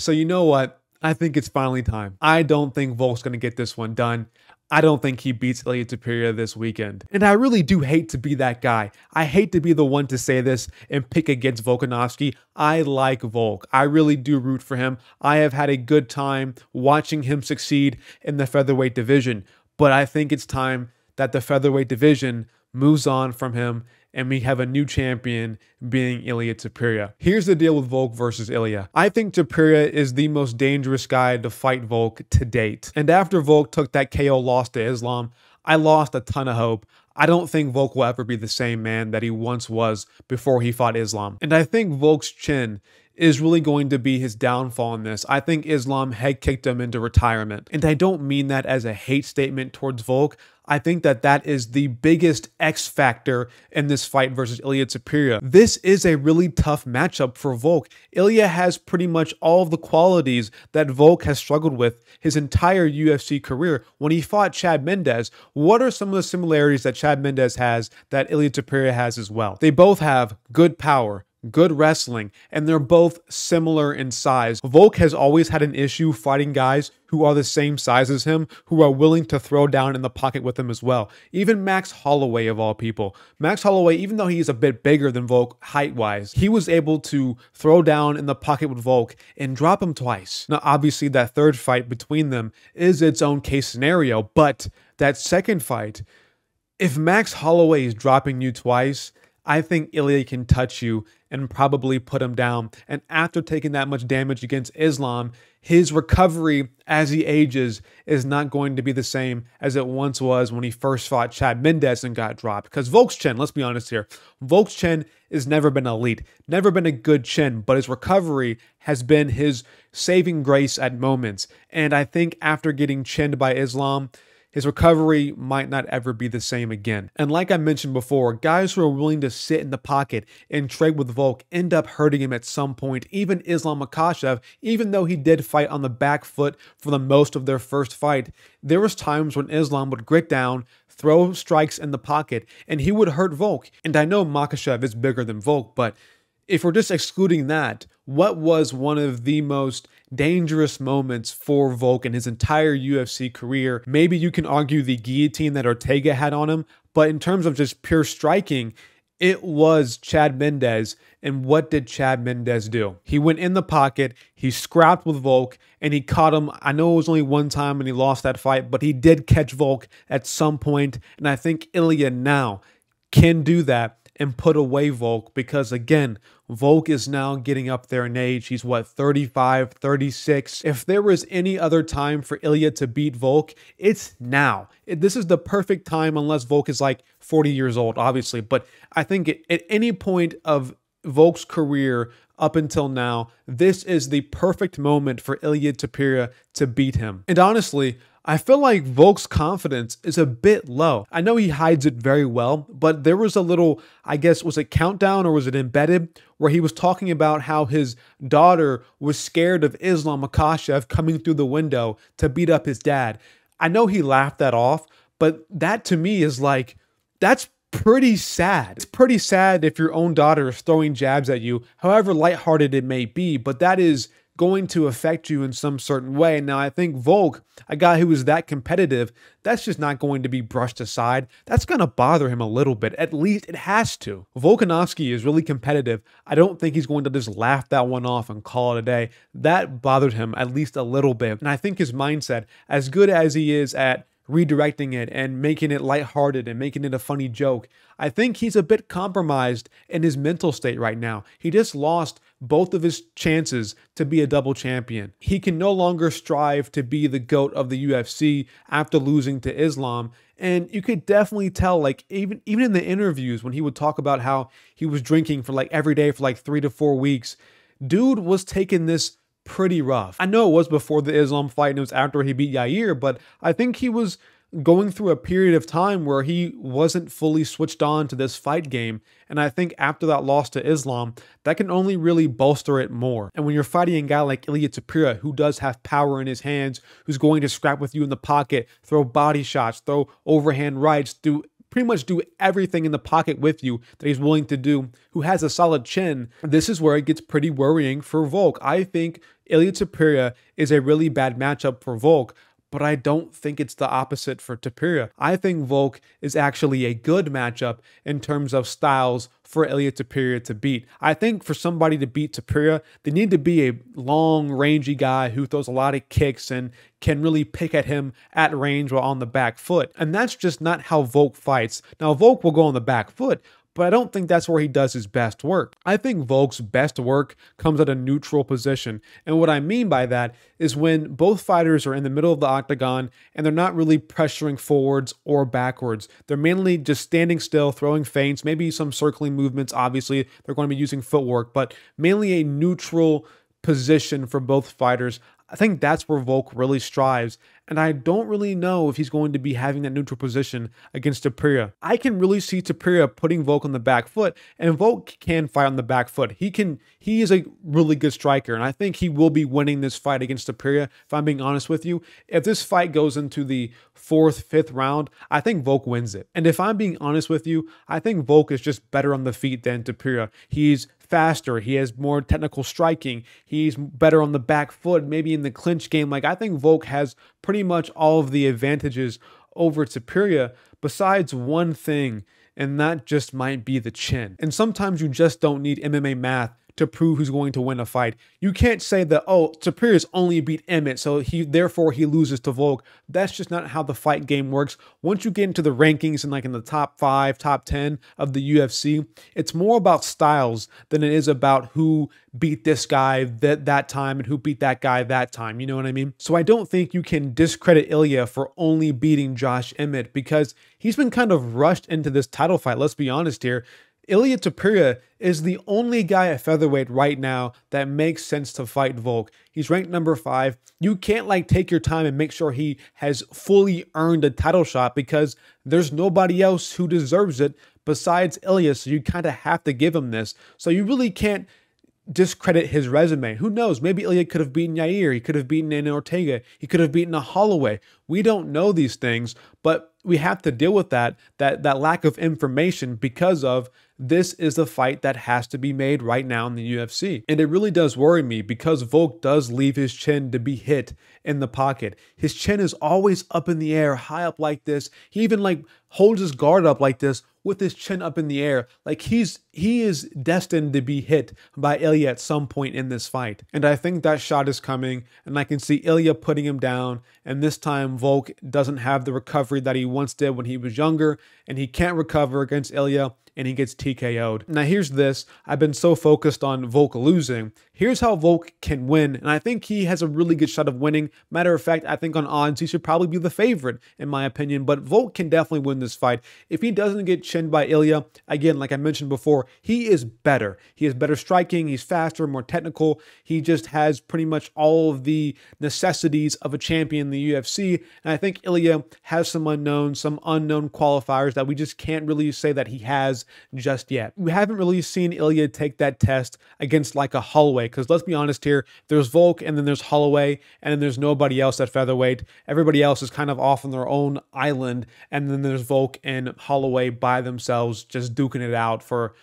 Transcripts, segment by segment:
So you know what? I think it's finally time. I don't think Volk's going to get this one done. I don't think he beats Ilia Topuria this weekend. And I really do hate to be that guy. I hate to be the one to say this and pick against Volkanovski. I like Volk. I really do root for him. I have had a good time watching him succeed in the featherweight division. But I think it's time that the featherweight division moves on from him and we have a new champion being Ilia Topuria. Here's the deal with Volk versus Ilia. I think Topuria is the most dangerous guy to fight Volk to date. And after Volk took that KO loss to Islam, I lost a ton of hope. I don't think Volk will ever be the same man that he once was before he fought Islam. And I think Volk's chin is really going to be his downfall in this. I think Islam head kicked him into retirement. And I don't mean that as a hate statement towards Volk. I think that that is the biggest X factor in this fight versus Ilia Topuria. This is a really tough matchup for Volk. Ilia has pretty much all of the qualities that Volk has struggled with his entire UFC career. When he fought Chad Mendes, what are some of the similarities that Chad Mendes has that Ilia Topuria has as well? They both have good power, good wrestling, and they're both similar in size. Volk has always had an issue fighting guys who are the same size as him, who are willing to throw down in the pocket with him as well. Even Max Holloway, of all people. Max Holloway, even though he's a bit bigger than Volk height-wise, he was able to throw down in the pocket with Volk and drop him twice. Now, obviously, that third fight between them is its own case scenario, but that second fight, if Max Holloway is dropping you twice, I think Ilia can touch you and probably put him down. And after taking that much damage against Islam, his recovery as he ages is not going to be the same as it once was when he first fought Chad Mendes and got dropped. Because Volk's chin, let's be honest here, Volk's chin has never been elite, never been a good chin, but his recovery has been his saving grace at moments. And I think after getting chinned by Islam, his recovery might not ever be the same again. And like I mentioned before, guys who are willing to sit in the pocket and trade with Volk end up hurting him at some point. Even Islam Makhachev, even though he did fight on the back foot for the most of their first fight, there was times when Islam would grit down, throw strikes in the pocket, and he would hurt Volk. And I know Makhachev is bigger than Volk, but if we're just excluding that, what was one of the most dangerous moments for Volk in his entire UFC career? Maybe you can argue the guillotine that Ortega had on him, but in terms of just pure striking, it was Chad Mendes. And what did Chad Mendes do? He went in the pocket, he scrapped with Volk, and he caught him. I know it was only one time and he lost that fight, but he did catch Volk at some point. And I think Ilia now can do that and put away Volk because, again, Volk is now getting up there in age. He's, what, 35, 36? If there was any other time for Ilia to beat Volk, it's now. This is the perfect time unless Volk is like 40 years old, obviously. But I think at any point of Volk's career up until now, this is the perfect moment for Ilia Topuria to beat him. And honestly, I feel like Volk's confidence is a bit low. I know he hides it very well, but there was a little, I guess, was it countdown or was it embedded, where he was talking about how his daughter was scared of Islam Makhachev coming through the window to beat up his dad. I know he laughed that off, but that to me is like, that's pretty sad. It's pretty sad if your own daughter is throwing jabs at you, however lighthearted it may be, but that is going to affect you in some certain way. Now, I think Volk, a guy who is that competitive, that's just not going to be brushed aside. That's going to bother him a little bit. At least it has to. Volkanovski is really competitive. I don't think he's going to just laugh that one off and call it a day. That bothered him at least a little bit. And I think his mindset, as good as he is at redirecting it and making it lighthearted and making it a funny joke, I think he's a bit compromised in his mental state right now. He just lost both of his chances to be a double champion. He can no longer strive to be the GOAT of the UFC after losing to Islam. And you could definitely tell, like, even in the interviews when he would talk about how he was drinking for like every day for like 3 to 4 weeks, dude was taking this pretty rough. I know it was before the Islam fight and it was after he beat Yair, but I think he was going through a period of time where he wasn't fully switched on to this fight game. And I think after that loss to Islam, that can only really bolster it more. And when you're fighting a guy like Ilia Topuria, who does have power in his hands, who's going to scrap with you in the pocket, throw body shots, throw overhand rights, do pretty much do everything in the pocket with you that he's willing to do, who has a solid chin, this is where it gets pretty worrying for Volk. I think Ilia Topuria is a really bad matchup for Volk, but I don't think it's the opposite for Topuria. I think Volk is actually a good matchup in terms of styles for Ilia Topuria to beat. I think for somebody to beat Topuria, they need to be a long, rangy guy who throws a lot of kicks and can really pick at him at range while on the back foot. And that's just not how Volk fights. Now, Volk will go on the back foot, but I don't think that's where he does his best work. I think Volk's best work comes at a neutral position. And what I mean by that is when both fighters are in the middle of the octagon and they're not really pressuring forwards or backwards. They're mainly just standing still, throwing feints, maybe some circling movements. Obviously, they're going to be using footwork, but mainly a neutral position for both fighters. I think that's where Volk really strives, and I don't really know if he's going to be having that neutral position against Topuria. I can really see Topuria putting Volk on the back foot, and Volk can fight on the back foot. He is a really good striker, and I think he will be winning this fight against Topuria, if I'm being honest with you. If this fight goes into the 4th, 5th round, I think Volk wins it. And if I'm being honest with you, I think Volk is just better on the feet than Topuria. He's faster, he has more technical striking, he's better on the back foot, maybe in the clinch game. Like, I think Volk has pretty much all of the advantages over Topuria besides one thing, and that just might be the chin. And sometimes you just don't need MMA math to prove who's going to win a fight. You can't say that, oh, Topuria's only beat Emmett, so therefore he loses to Volk. That's just not how the fight game works. Once you get into the rankings and like in the top 5, top 10 of the UFC, it's more about styles than it is about who beat this guy that time and who beat that guy that time. You know what I mean? So I don't think you can discredit Ilia for only beating Josh Emmett because he's been kind of rushed into this title fight. Let's be honest here. Ilia Topuria is the only guy at featherweight right now that makes sense to fight Volk. He's ranked number 5. You can't like take your time and make sure he has fully earned a title shot because there's nobody else who deserves it besides Ilia, so you kind of have to give him this. So you really can't discredit his resume. Who knows? Maybe Ilia could have beaten Yair. He could have beaten Nana Ortega. He could have beaten a Holloway. We don't know these things, but we have to deal with that lack of information because of this is the fight that has to be made right now in the UFC. And it really does worry me because Volk does leave his chin to be hit in the pocket. His chin is always up in the air, high up like this. He even like holds his guard up like this with his chin up in the air. Like he is destined to be hit by Ilia at some point in this fight. And I think that shot is coming, and I can see Ilia putting him down, and this time Volk doesn't have the recovery that he once did when he was younger, and he can't recover against Ilia, and he gets TKO'd. Now here's this. I've been so focused on Volk losing. Here's how Volk can win, and I think he has a really good shot of winning. Matter of fact, I think on odds he should probably be the favorite in my opinion, but Volk can definitely win this fight. If he doesn't get chinned by Ilia, again, like I mentioned before, he is better. He has better striking, he's faster, more technical. He just has pretty much all of the necessities of a champion in the UFC, and I think Ilia has some unknown qualifiers that we just can't really say that he has just yet. We haven't really seen Ilia take that test against like a Holloway, because let's be honest here, there's Volk and then there's Holloway and then there's nobody else at featherweight. Everybody else is kind of off on their own island, and then there's Volk and Holloway by themselves just duking it out for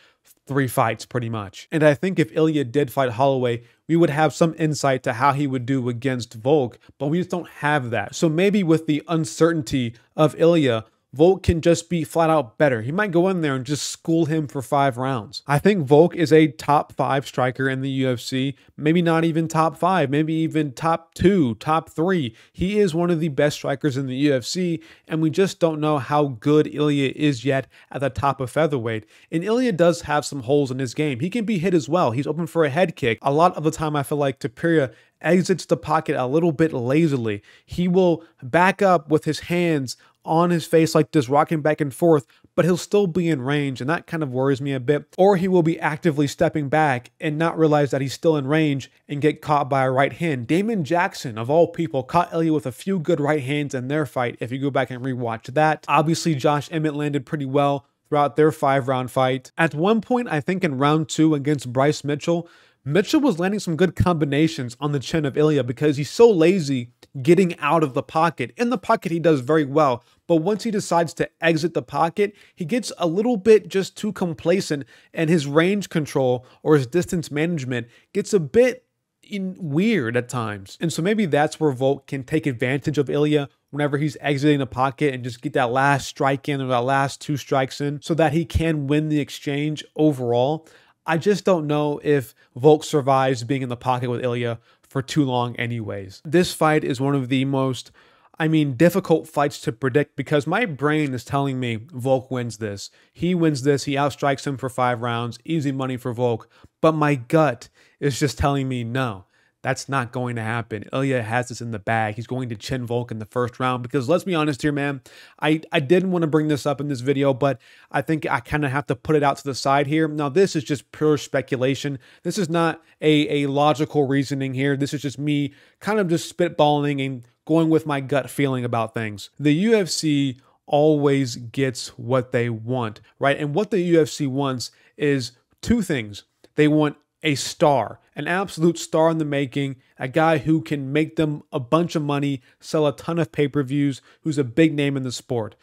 3 fights pretty much. And I think if Ilia did fight Holloway, we would have some insight to how he would do against Volk, but we just don't have that. So maybe with the uncertainty of Ilia, Volk can just be flat out better. He might go in there and just school him for 5 rounds. I think Volk is a top 5 striker in the UFC, maybe not even top 5, maybe even top 2, top 3. He is one of the best strikers in the UFC, and we just don't know how good Ilia is yet at the top of featherweight. And Ilia does have some holes in his game. He can be hit as well. He's open for a head kick. A lot of the time I feel like Topuria exits the pocket a little bit lazily. He will back up with his hands on his face like this, rocking back and forth, but he'll still be in range, and that kind of worries me a bit. Or he will be actively stepping back and not realize that he's still in range and get caught by a right hand. Damon Jackson, of all people, caught Ilia with a few good right hands in their fight, if you go back and rewatch that. Obviously, Josh Emmett landed pretty well throughout their 5-round fight. At one point, I think in round 2 against Bryce Mitchell, Mitchell was landing some good combinations on the chin of Ilia because he's so lazy, getting out of the pocket. In the pocket, he does very well, but once he decides to exit the pocket, he gets a little bit just too complacent, and his range control or his distance management gets a bit weird at times. And so maybe that's where Volk can take advantage of Ilia whenever he's exiting the pocket and just get that last strike in or that last 2 strikes in so that he can win the exchange overall. I just don't know if Volk survives being in the pocket with Ilia for too long anyways. This fight is one of the most, difficult fights to predict because my brain is telling me Volk wins this. He wins this. He outstrikes him for 5 rounds. Easy money for Volk. But my gut is just telling me no. That's not going to happen. Ilia has this in the bag. He's going to chin Volk in the first round because let's be honest here, man. I didn't want to bring this up in this video, but I think I kind of have to put it out to the side here. Now, this is just pure speculation. This is not a logical reasoning here. This is just me kind of just spitballing and going with my gut feeling about things. The UFC always gets what they want, right? And what the UFC wants is 2 things. They want a star, an absolute star in the making, a guy who can make them a bunch of money, sell a ton of pay-per-views, who's a big name in the sport.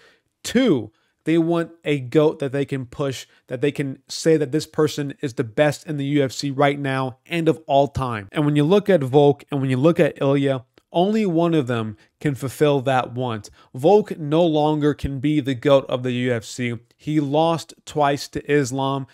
2, they want a GOAT that they can push, that they can say that this person is the best in the UFC right now and of all time. And when you look at Volk and when you look at Ilia, only one of them can fulfill that want. Volk no longer can be the GOAT of the UFC. He lost twice to Islam.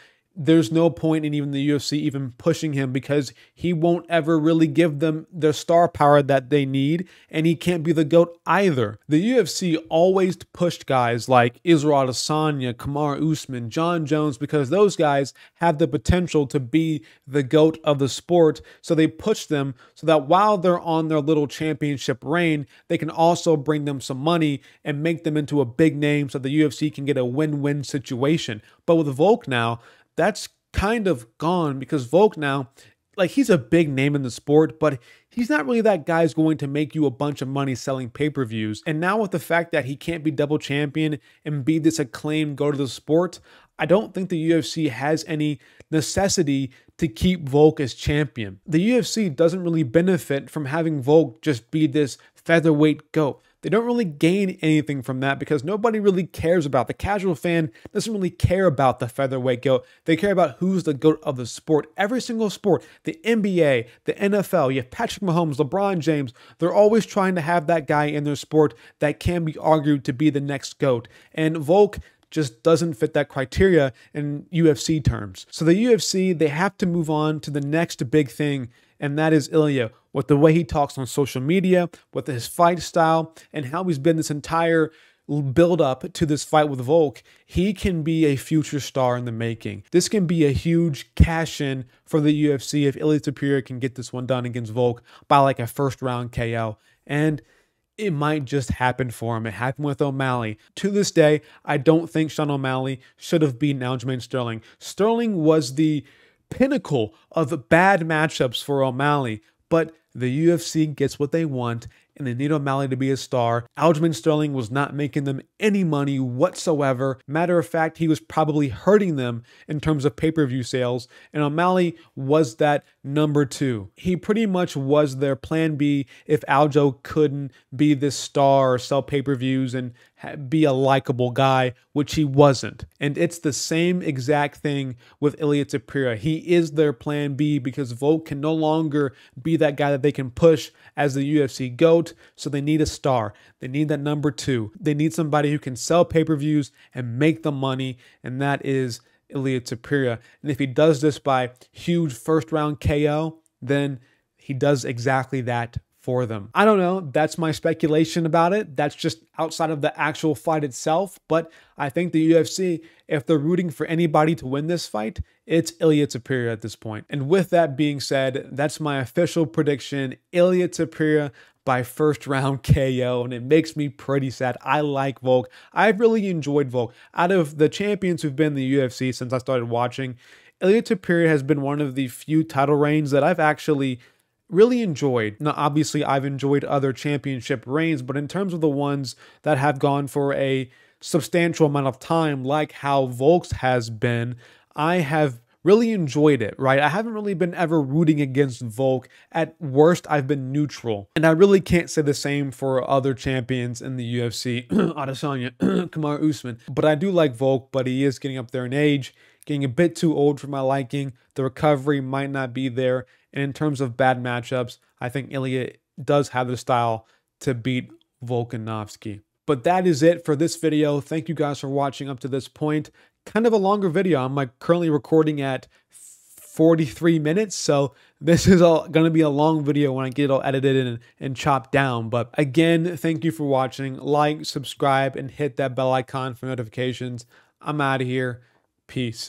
There's no point in even the UFC even pushing him because he won't ever really give them the star power that they need, and he can't be the GOAT either. The UFC always pushed guys like Israel Adesanya, Kamaru Usman, John Jones because those guys have the potential to be the GOAT of the sport, so they push them so that while they're on their little championship reign, they can also bring them some money and make them into a big name so the UFC can get a win-win situation. But with Volk now, that's kind of gone because Volk now, he's a big name in the sport, but he's not really that guy who's going to make you a bunch of money selling pay-per-views. And now with the fact that he can't be double champion and be this acclaimed GOAT of the sport, I don't think the UFC has any necessity to keep Volk as champion. The UFC doesn't really benefit from having Volk just be this featherweight GOAT. They don't really gain anything from that because nobody really cares about. The casual fan doesn't really care about the featherweight GOAT. They care about who's the GOAT of the sport. Every single sport, the NBA, the NFL, you have Patrick Mahomes, LeBron James, they're always trying to have that guy in their sport that can be argued to be the next GOAT. And Volk just doesn't fit that criteria in UFC terms. So the UFC, they have to move on to the next big thing, and that is Ilia. With the way he talks on social media, with his fight style, and how he's been this entire build up to this fight with Volk, he can be a future star in the making. This can be a huge cash in for the UFC if Ilia Topuria can get this one done against Volk by a first round KO. And it might just happen for him. It happened with O'Malley. To this day, I don't think Sean O'Malley should have beaten Aljamain Sterling. Sterling was the pinnacle of bad matchups for O'Malley, but the UFC gets what they want, and they need O'Malley to be a star. Aljamain Sterling was not making them any money whatsoever. Matter of fact, he was probably hurting them in terms of pay-per-view sales, and O'Malley was that number 2. He pretty much was their plan B if Aljo couldn't be this star or sell pay-per-views and be a likable guy, which he wasn't. And it's the same exact thing with Ilia Topuria. He is their plan B because Volk can no longer be that guy that they can push as the UFC GOAT, so they need a star. They need that number 2. They need somebody who can sell pay-per-views and make the money, and that is Ilia Topuria. And if he does this by huge first-round KO, then he does exactly that for them. I don't know. That's my speculation about it. That's just outside of the actual fight itself. But I think the UFC, if they're rooting for anybody to win this fight, it's Ilia Topuria at this point. And with that being said, that's my official prediction. Ilia Topuria by first round KO, and it makes me pretty sad. I like Volk. I've really enjoyed Volk. Out of the champions who've been in the UFC since I started watching, Ilia Topuria has been one of the few title reigns that I've actually really enjoyed. Now, obviously, I've enjoyed other championship reigns, but in terms of the ones that have gone for a substantial amount of time, like how Volk's has been, I have really enjoyed it, right? I haven't really been ever rooting against Volk. At worst, I've been neutral. And I really can't say the same for other champions in the UFC, Adesanya, Kamaru Usman. But I do like Volk, but he is getting up there in age, getting a bit too old for my liking. The recovery might not be there. And in terms of bad matchups, I think Ilia does have the style to beat Volkanovski. But that is it for this video. Thank you guys for watching up to this point. Kind of a longer video. I'm like currently recording at 43 minutes. So this is going to be a long video when I get it all edited and chopped down. But again, thank you for watching. Like, subscribe, and hit that bell icon for notifications. I'm out of here. Peace.